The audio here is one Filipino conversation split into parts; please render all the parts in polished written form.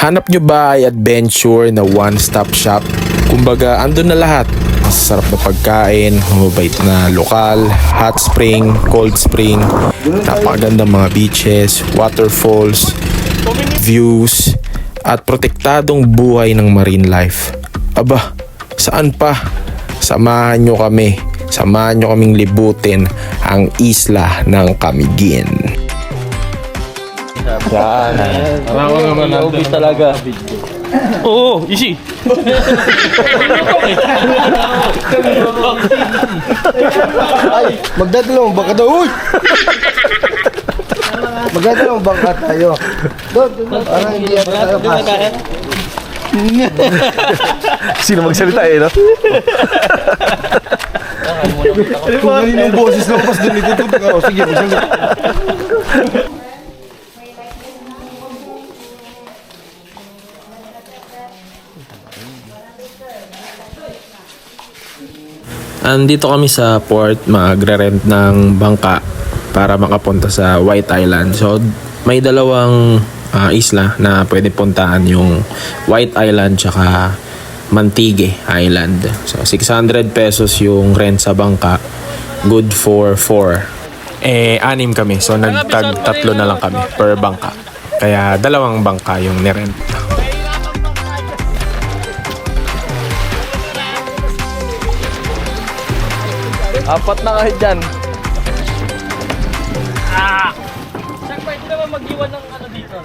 Hanap nyo ba ay adventure na one-stop shop? Kumbaga, andun na lahat. Masarap na pagkain, mabait na lokal, hot spring, cold spring, napakagandang mga beaches, waterfalls, views, at protektadong buhay ng marine life. Aba, saan pa? Samahan nyo kami. Samahan nyo kaming libutin ang isla ng Camiguin. Yan. Maraming naman natin talaga. Oo, easy. Ay, magdadalawang bangka daw. Uy! Magdadalawang bangka tayo. Doon. Parang hindi yan tayo kasi. Sino magsalita no? Kung ganun yung boses lang pas doon itututok ako. Sige, magsalita. Andito kami sa port, magre-rent ng bangka para makapunta sa White Island. So, may dalawang isla na pwede puntahan, yung White Island tsaka Mantigue Island. So, 600 pesos yung rent sa bangka. Good for 4. Anim kami. So, nagtag-tatlo na lang kami per bangka. Kaya, dalawang bangka yung nirent. Apat na kahit dyan. Saan pwede naman mag-iwan ng ano dito?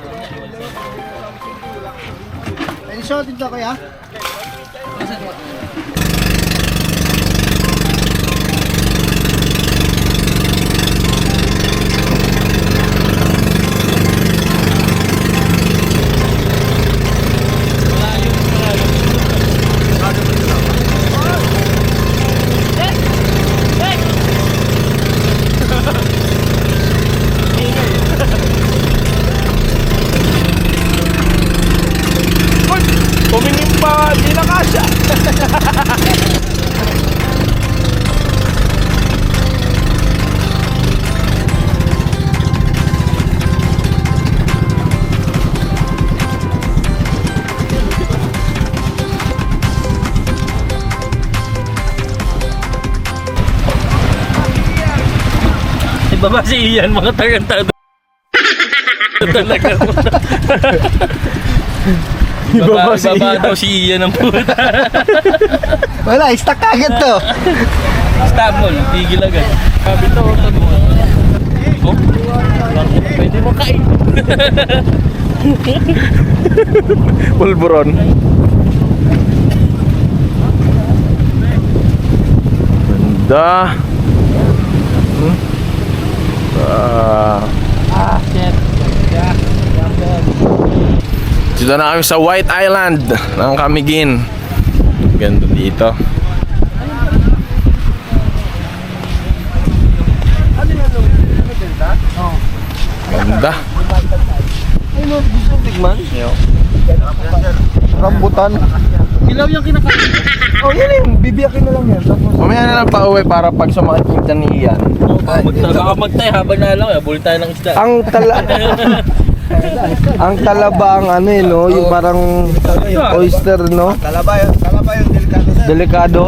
Ay, shot dito kaya? Tumingin pa, di na kasya. Ibaba si Ian, mga tarantado. Talaga. Ibaba daw si Ian ng puta. Wala, stuck agad to. Stop mo, tigil agad. Sabi to, oh, pwede mo kain. Pulburon. Ganda. Shit. Dito na kami sa White Island ng Camiguin. Ganda dito. Ganda. Ay, no, gusto tigman. Rambutan. Ilaw yung kinakain. Oh, yan yung bibiyakin na lang yan. Tapos, Mamaya na lang pa uwi para pag sumakit yung tiyan ni Ian. Baka magtay habang na lang, buli tayo ng isda. ang talaba ang ano no, yung parang oyster no. Talaba yung delikado. Delikado.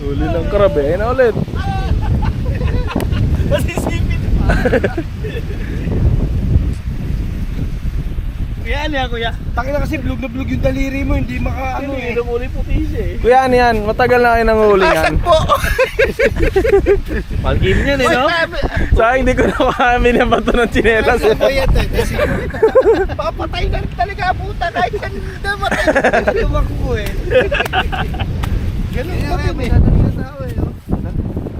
Huli ng karabe. Ayun na ulit. Masisipin. Kuya, ano yan, kuya? Taki na kasi blog na blog yung daliri mo, hindi maka ano eh. Muli puti siya eh. Kuya, ano yan? Matagal na kayo nanguhuli yan. Pag-game yan eh, no? Sa hindi ko nakakamin yung bato ng tsinelas. Papatay na rin talaga puta kahit yan namatay. Tumakbo eh. Ganun pa rin eh.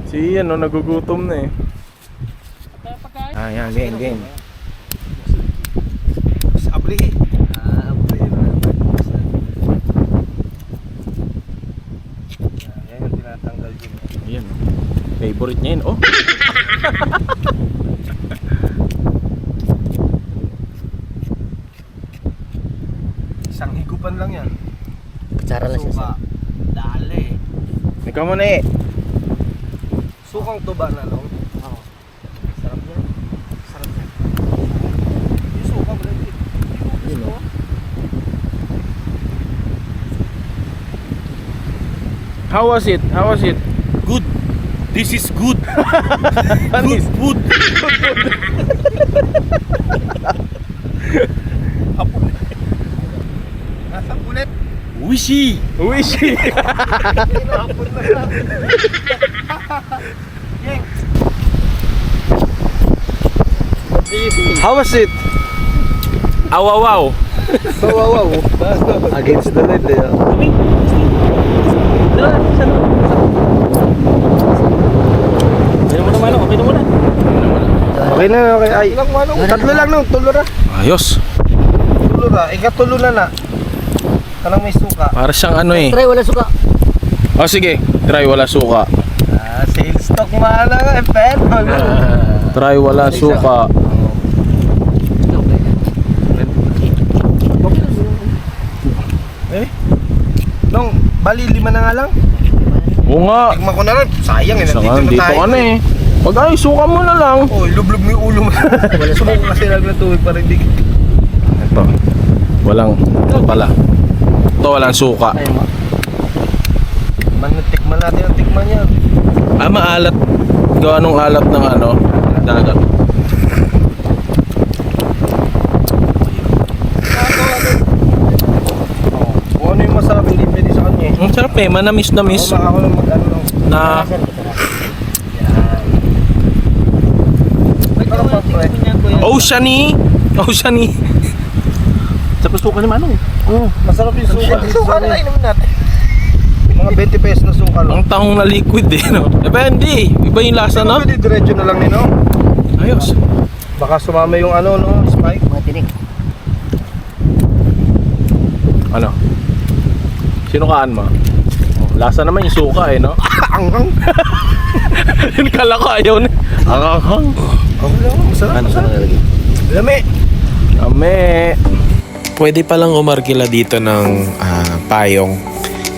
Si ano, nagugutom na eh. Pagkain. Ah, yan, game. Abri. Abri. Yan yung tinatanggal yun. Yan. Favorite niya yun, oh. Isang higupan lang yan. Kutsara lang siya. Suka. Dali. Ikaw muna eh. Sukang tuba na long. Oo. Sarap niya. Sarap niya. Yung suka mo lang. Yun, no? How was it? Good. This is good. Good food. Nasa ulit. Wishy! Hapon na lang. How was it? Awawaw. Wow. Against the lead eh. Okay na muna, okay na muna. Okay na, okay. Ay, tatlo lang nung tulo na. Ayos. Tulo na. Ikatulo na na. Kanang may suka. Para siyang ano eh. Try, wala suka. Oh sige, try wala suka. Sales stock mana nga eh, pen. Try wala suka. Nung, bali lima na nga lang. Oo nga. Tikman ko na lang. Sayang eh, Saka nandito na dito tayo. ka na eh. Pag ay, suka mo na lang. Oh, lublog mo yung ulo mo. Sumuko kasi lang na tubig para hindi. Ito. Walang, ito pala. Ito walang suka. Tikman natin ang tikman niya. Ah, maalat. Gawa nung alat ng ano, dagat. Kung ano yung masarap, hindi pwede sa kanya eh. Ang sarap eh, manamis-namis. Ako lang mag-ano lang. Na, Parang pa-pre. oceany. Tapos suka ni Manong. Masarap yung suka. Suka na inumin natin. Mga 20 pesos na suka lang. Ang tahong na liquid eh, no? Depende. Iba yung lasa, no? Pwede diretso na lang nino. Ayos. Baka sumama yung ano, no? Spike. Mga tinik. Ano? Sinukaan mo? Lasa naman yung suka eh, no? Anghang. Yun kala ko ayaw na. Anghang. Masarap. Ano Masarap. nalagay? Lami. Ame. Pwede palang umarkila dito ng payong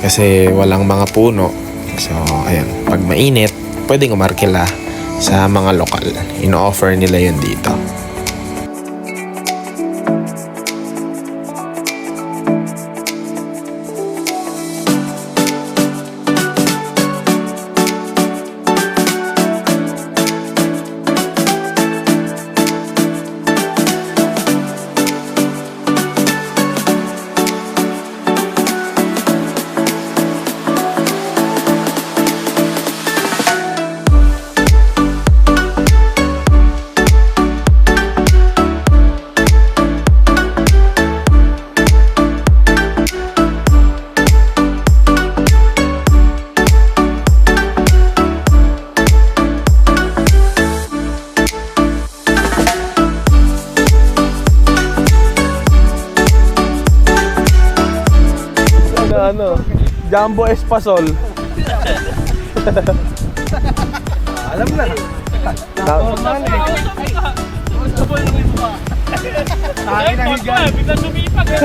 kasi walang mga puno. So, ayan. Pag mainit, pwedeng umarkila sa mga lokal. Ino-offer nila yun dito. Ano? Jumbo Espasol. Alam na. Tapos na eh. Tayo na higan. Biglang lumipag eh.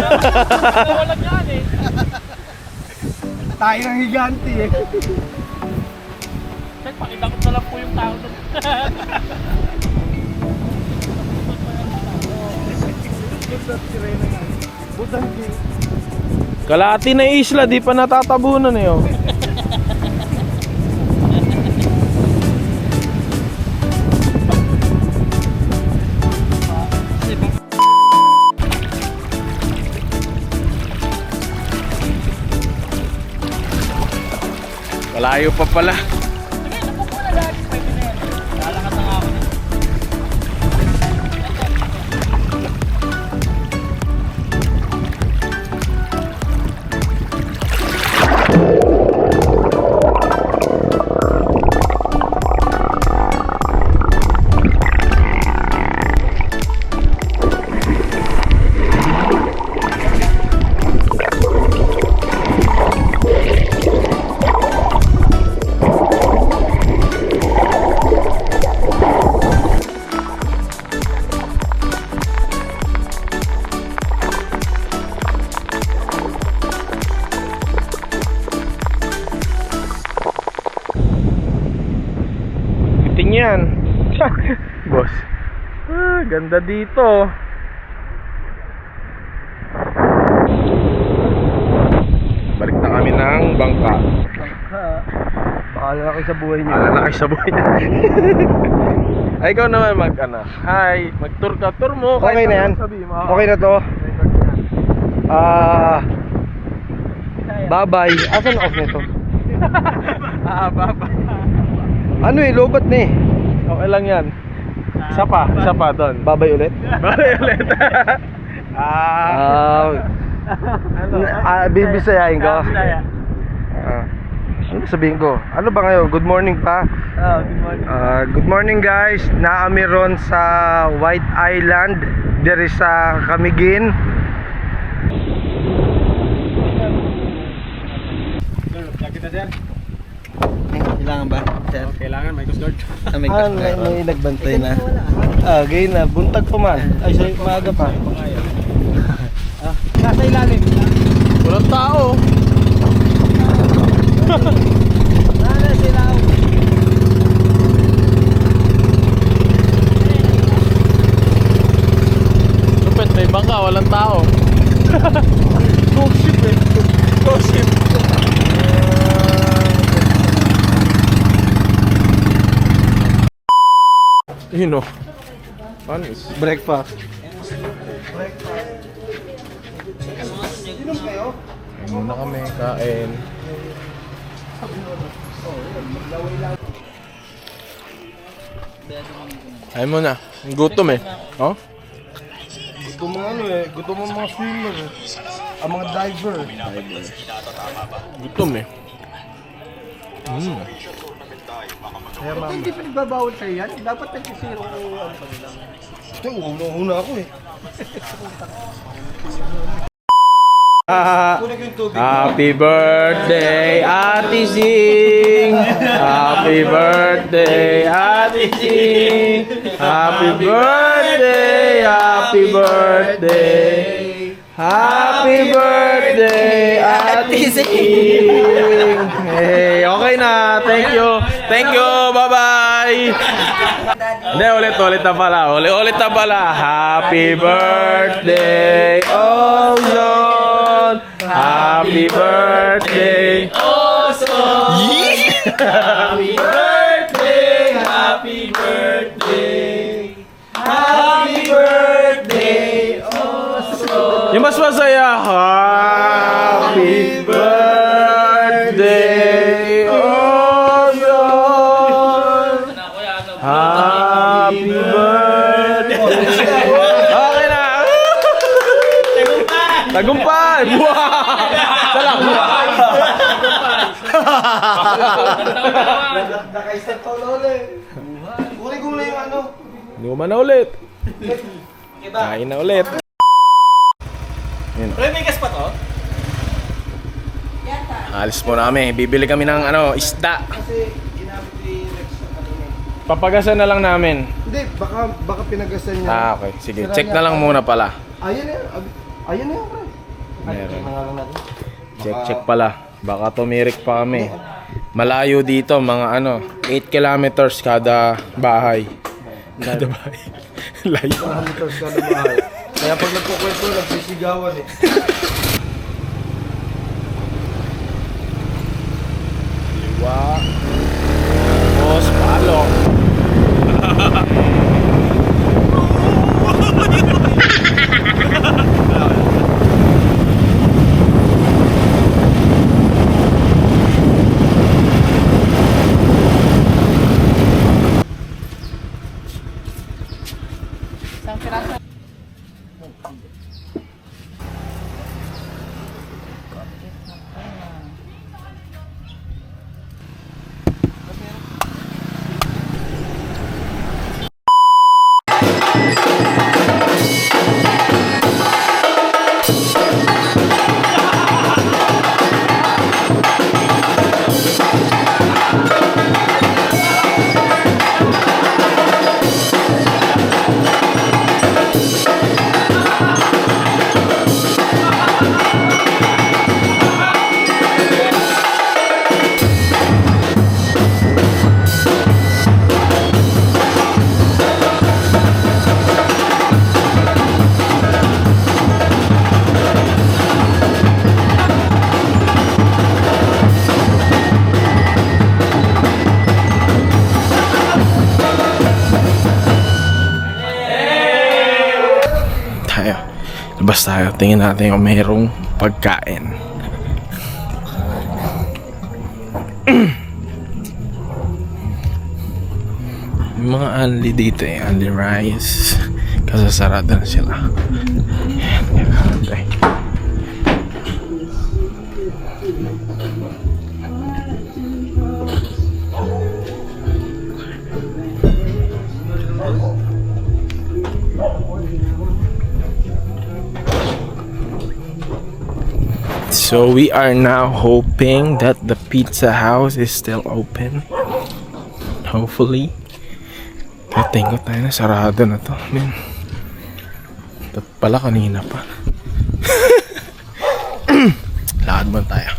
Walang yan eh. Tayo ng higanti eh. Check, pakita ko na lang po yung tao doon. Kalahati na isla, di pa natatabunan eh. Oh. Malayo pa pala. Sige, napok mo na lahat. Pwede na yan. Lalakas na nga ako. Biting yan. Boss. Ganda dito. Balik na kami ng bangka. Bahala na kayo sa buhay niyo. Wala na kayo sa buhay. Ay, ikaw naman Hi, mag-tour ka. Tour mo. Okay na yan? Sabi mo. Okay na to? Bye-bye. Asan off nito? Baba. Ano lobat na eh. Okay lang yan. Isa pa doon. Bye-bye ulit? Bye ulit. Bibisayain ko. Bisaya. Ano sabihin ko? Ano ba ngayon? Good morning pa? Good morning. Good morning guys. Naami ron sa White Island. There is sa Camiguin. Kailangan ba? Sir? Kailangan, may Coast Guard. May nagbantay na. Gay na. Buntag pa man. Ay, sorry, maaga pa. Nasa ilalim. Walang tao. Nasa ilalim. Lupit, may bangka, walang tao. Ghost ship eh. Ghost ship. Yun o. Panis. Breakfast. Kain muna kami, kain. Kain muna. Gutom eh. Oh? Gusto mo gusto mo mga swimmer eh. Ang mga diver. Gutom eh. Hindi pinagbabawal sa'yo yan. Dapat nag-zero ko ano pa nila. Ito, una ako eh. Happy birthday, Ate Zing! Happy birthday, Ate Zing! Happy birthday, happy birthday! Happy birthday, Ate Zing! Hey, okay na. Thank you. Thank you. Bye-bye. Hindi, ulit na pala. Ulit na pala. Happy birthday, Ozone! Happy birthday, Ozone! Happy birthday, happy birthday, happy birthday, Ozone! Yung mas masaya, happy birthday, Ozone! Happy birthday! Okay na! Tagumpay! Wow! Salam! Nakaisip pa ulit. Gulay-gulay yung ano. Luma na ulit. Kain na ulit. Remigas pa to? Alis po namin. Bibili kami ng isda. Kasi ginamit ni Rex sa kanina. Papagasan na lang namin. Hindi, baka pinagasan niya. Okay. Sige. Check na lang muna pala. Ayun na yan. Ayun na yan, pre. Meron. Pangalan natin. Check pala. Baka tumirik pa kami. Malayo dito. Mga 8 kilometers kada bahay. Kada bahay. Layo. 100 meters kada bahay. Kaya pag nagkukwento, nagsisigawan eh. Liwa. Tapos palo. Labas tayo, tingin natin kung mayroong pagkain. May mga unli dito eh, unli rice. Kasasarado na sila. Ayan, so we are now hoping that the pizza house is still open. Hopefully. Tingko tayo na, sarado na to. Man. Ito pala kanina pa. Lakad mo tayo.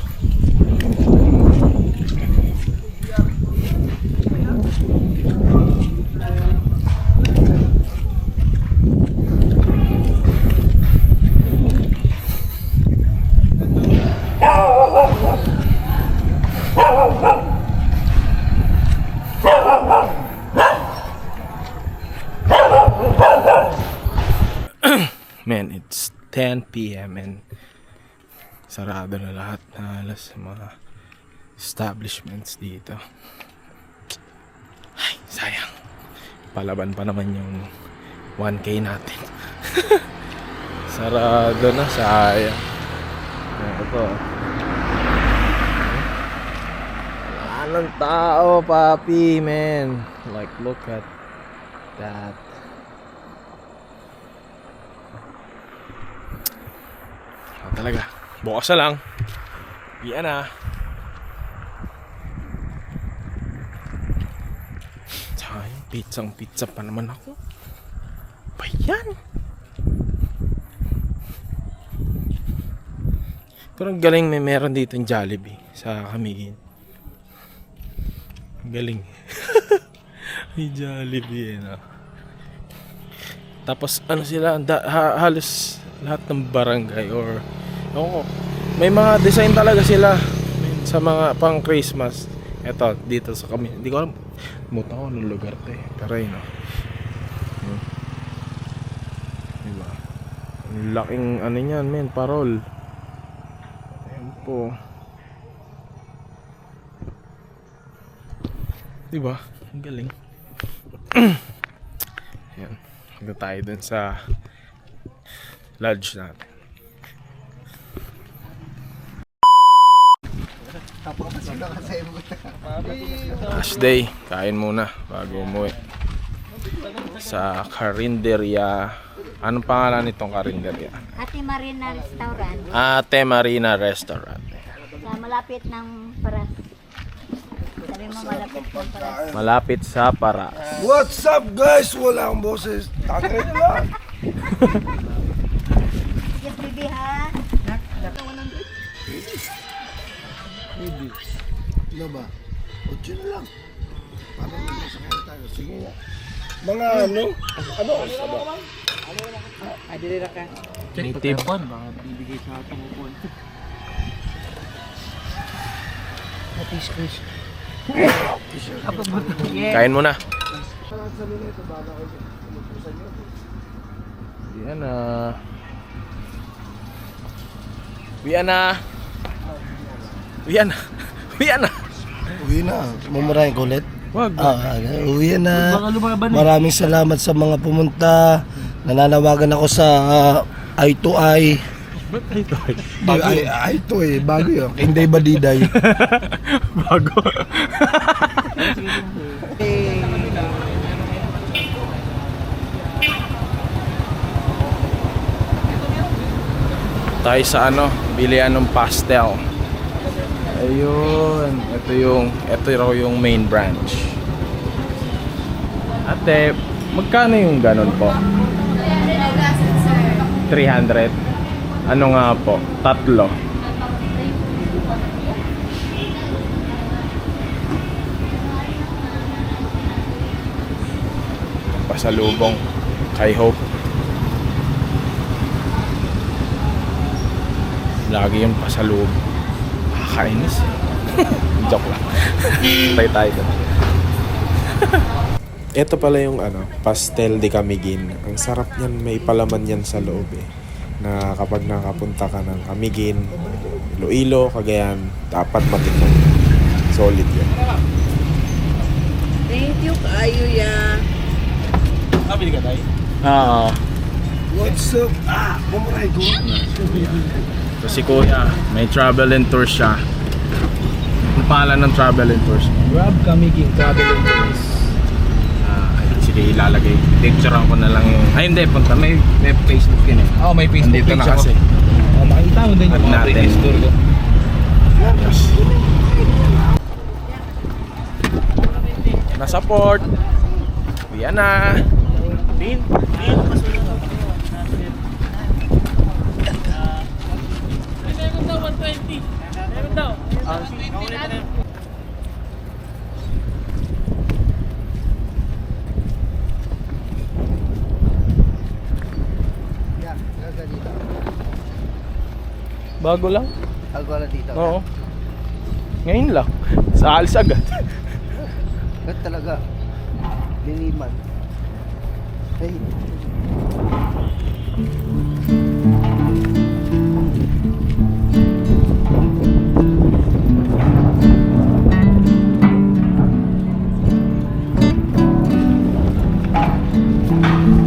Man, it's 10 p.m. and sarado na lahat na halos mga establishments dito. Ay, sayang. Palaban pa naman yung 1K natin. Sarado na, sayang. Ito. Wala ng tao, papi, man. Like, look at that. Talaga, bukas na lang. Yan na. Sayang, pizza pa naman ako. Ba yan? Pero ang galing, may meron dito yung Jollibee sa Camiguin. Ang galing. May Jollibee no? Tapos ano sila, halos lahat ng barangay or may mga design talaga sila sa mga pang Christmas. Eto, dito sa kami. Hindi ko alam. Muta ko ng lugar to eh. Pero yun o. Diba? Ang laking ano niyan, men. Parol. Ayan po. Diba? Ang galing. Ayan. Hanggang tayo dun sa lodge natin. Last day, kain muna bago umuwi sa Carinderia. Anong pangalan nitong Carinderia? Ate Marina Restaurant. Ate Marina Restaurant. Sa malapit ng Paras. Sabi mo malapit ng Paras. Malapit sa Paras. What's up guys? Wala akong boses. Tangay na lang. Yes, baby ha? Baby. Ano ba? 8 na lang. Para masakay tayo. Sige nga. Mga ano? Ano? Native. Kain muna. Viana. Viana. Viana. Viana. Uwi na. Mumurahin ko ulit. Wag. Uwi na. Maraming salamat sa mga pumunta. Nananawagan ako sa eye to eye. Ba't ito? Eye to eye. Bago yun. Hindi ba diday? Bago. Tayo sa ano, bilihan ng pastel. Ayun, ito raw yung main branch. Ate, magkano yung ganon po? 300. Ano nga po? Tatlo. Pasalubong kay Hope. Lagi yung pasalubong. Kainis. Joke lang. Tayo doon. Ito pala yung pastel de Camiguin. Ang sarap niyan, may palaman yan sa loob eh. na kapag nakapunta ka ng Camiguin, Iloilo, Cagayan, dapat matikman. Solid yan. Thank you kayo ya. Oo. What's up? Bumuray ko. So si Kuya, may travel and tours siya. Ano pangalan ng travel and tours? Grab Camiguin Travel and Tours. Sige, ilalagay. Picturean ko na lang yung... Ay, hindi. Punta. May Facebook yun eh. Oh, may Facebook Nandito page na ako. kasi. Oh, makita mo din yung At mga natin. previous tour ko. Yes. Nasa port. Uyan na. Bago lang? Bago na dito. Oo. Ngayon lang. Sa alis agad. Ba't talaga? Liniman. Hey.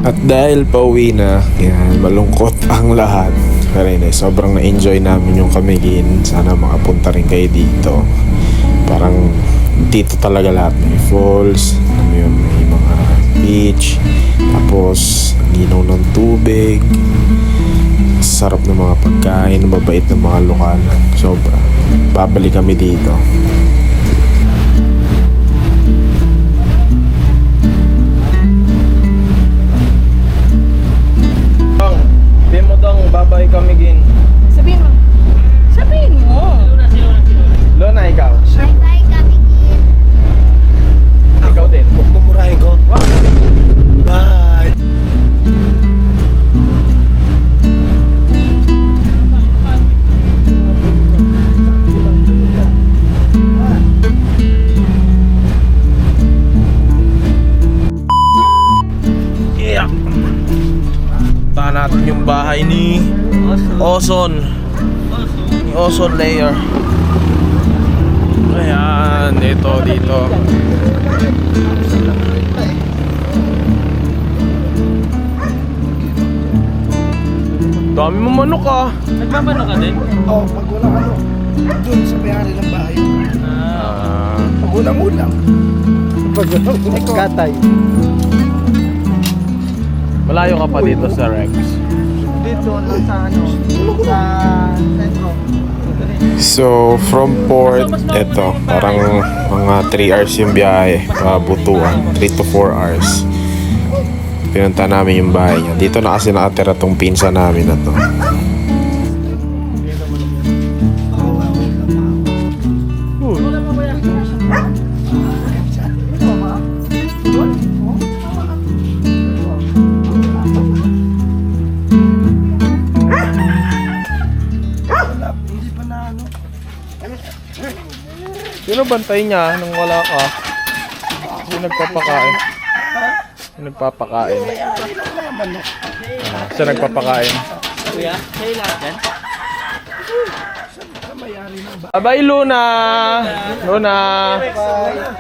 At dahil pauwi na, yan, malungkot ang lahat. Pero yun, sobrang na-enjoy namin yung Camiguin. Sana makapunta rin kayo dito. Parang dito talaga lahat. May falls, may mga beach, tapos ginaw ng tubig, sarap ng mga pagkain, mabait ng mga lokal. Sobra. Babalik kami dito. Hindi mo dong babay Camiguin. Sabihin mo. Sabihin mo. Lona, ikaw. Bye-bye, Camiguin. Ikaw din. Bumurahin ko. Bye. Yeah. Punta natin yung bahay ni Oson. Ni Oson Layer. Ayan, dito. Dami mo manok ah. Nagmamanok ka din? Oh, pag walang ano, doon sa may-ari ng bahay. Pag walang ulam. Pag walang ulam. Katay. Malayo ka pa dito sa Rex. Dito lang sa ano, sa sentro. So, from port, eto, parang mga 3 hours yung biyahe, Butuan, 3 to 4 hours. Pinunta namin yung bahay niya. Dito na kasi nakatira tong pinsa namin na to. Hindi pa na ano. Sino bantay niya nung wala ka? Sino nagpapakain? Sino nagpapakain? Sino nagpapakain? Kuya, sa'yo lahat yan? Bye-bye, Luna! Luna!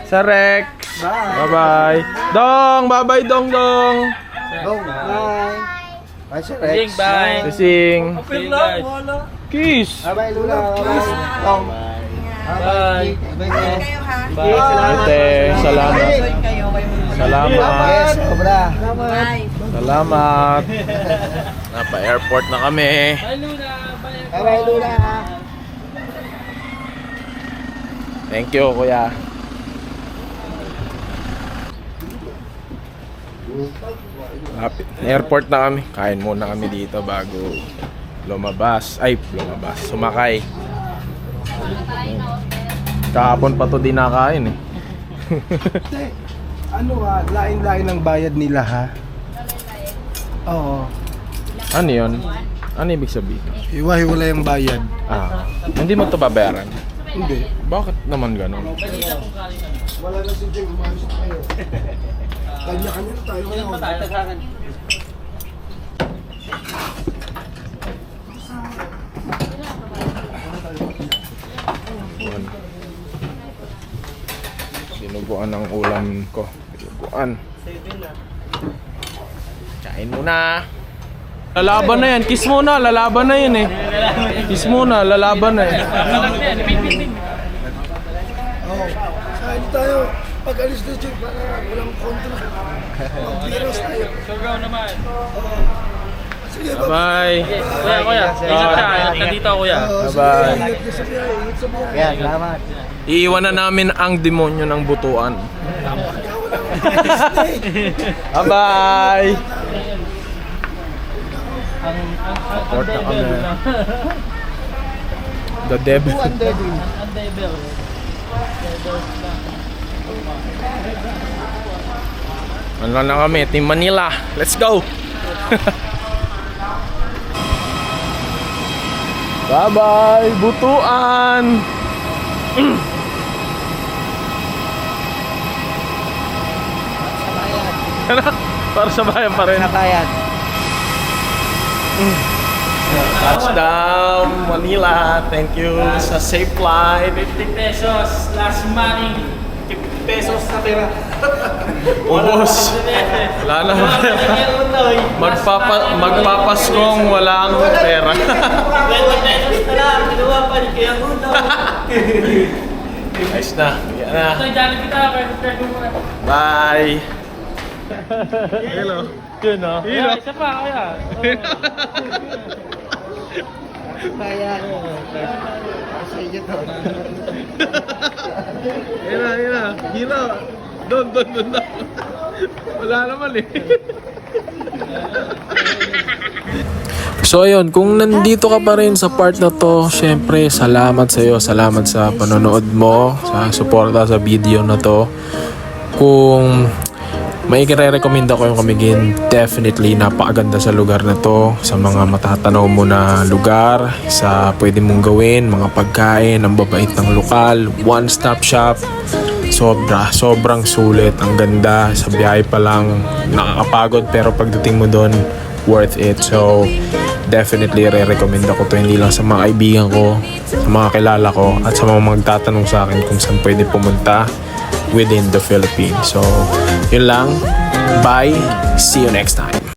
Sa Rex! Bye-bye! Dong! Bye-bye, Dong! Dong, bye. Bye, Sir Rex. Bye. Sing! Kiss! Bye-bye, Lula. Bye-bye. Dong. Bye. Bye. Kayo ha. Ate, salamat. Salamat. Sobra. Salamat. Napa-airport na kami. Bye-bye, Lula. Thank you, kuya. Lapit. Airport na kami. Kain muna kami dito bago lumabas. Sumakay. Kahapon pa to di nakain eh. Ano lain-lain ang bayad nila ha? Oo. Ano yun? Ano ibig sabihin? Hiwa-hiwalay ang bayad. Hindi mo to babayaran. Hindi. Bakit naman ganun? Wala na si Jim, umayos na kayo. Kanya-kanya na tayo ngayon. Ayun. Dinuguan ang ulam ko. Dinuguan. Kain muna. Lalaban na yan. Kiss muna. Lalaban na yun eh. Kiss muna. Lalaban na eh. Kain tayo. Pag-alis na dyan, para walang kontra. Mag-virus tayo. Sugaw naman. Sige, Bye. Kuya. Ingat ka. Nandito ako, kuya. Bye. ingat ka sa biyahe. Ingat sa biyahe. Kaya, salamat. Iiwan na namin ang demonyo ng butuan. Bye-bye! Support na kami. The devil. Ano na kami? Team Manila. Let's go! Bye-bye! Butuan! Para sa bayan pa rin. Bayan. Touchdown, Manila. Thank you sa safe flight. 50 pesos. Last money. 50 pesos na tira. Ubos. Wala na. Magpapaskong walang pera. 20 pesos na lang. Kinuha pa ni Kuya Hudo. Ayos na. Yan na. Ito, dyan kita. Bye. Hello. Yun, no? Hello. Isa pa, kuya. Kaya. Sa iyo to. Hila. Doon. Wala naman eh. So ayun, kung nandito ka pa rin sa part na to, syempre salamat sa iyo, salamat sa panonood mo, sa suporta sa video na to. Kung may i-recommend ako yung Camiguin, definitely napakaganda sa lugar na to, sa mga matatanaw mo na lugar, sa pwede mong gawin, mga pagkain, ang babait ng lokal, one-stop shop. Sobrang sulit, ang ganda, sa biyahe pa lang nakakapagod pero pagdating mo doon worth it. So definitely re-recommend ako to, hindi lang sa mga kaibigan ko, sa mga kilala ko at sa mga magtatanong sa akin kung saan pwede pumunta within the Philippines. So yun lang, bye, see you next time.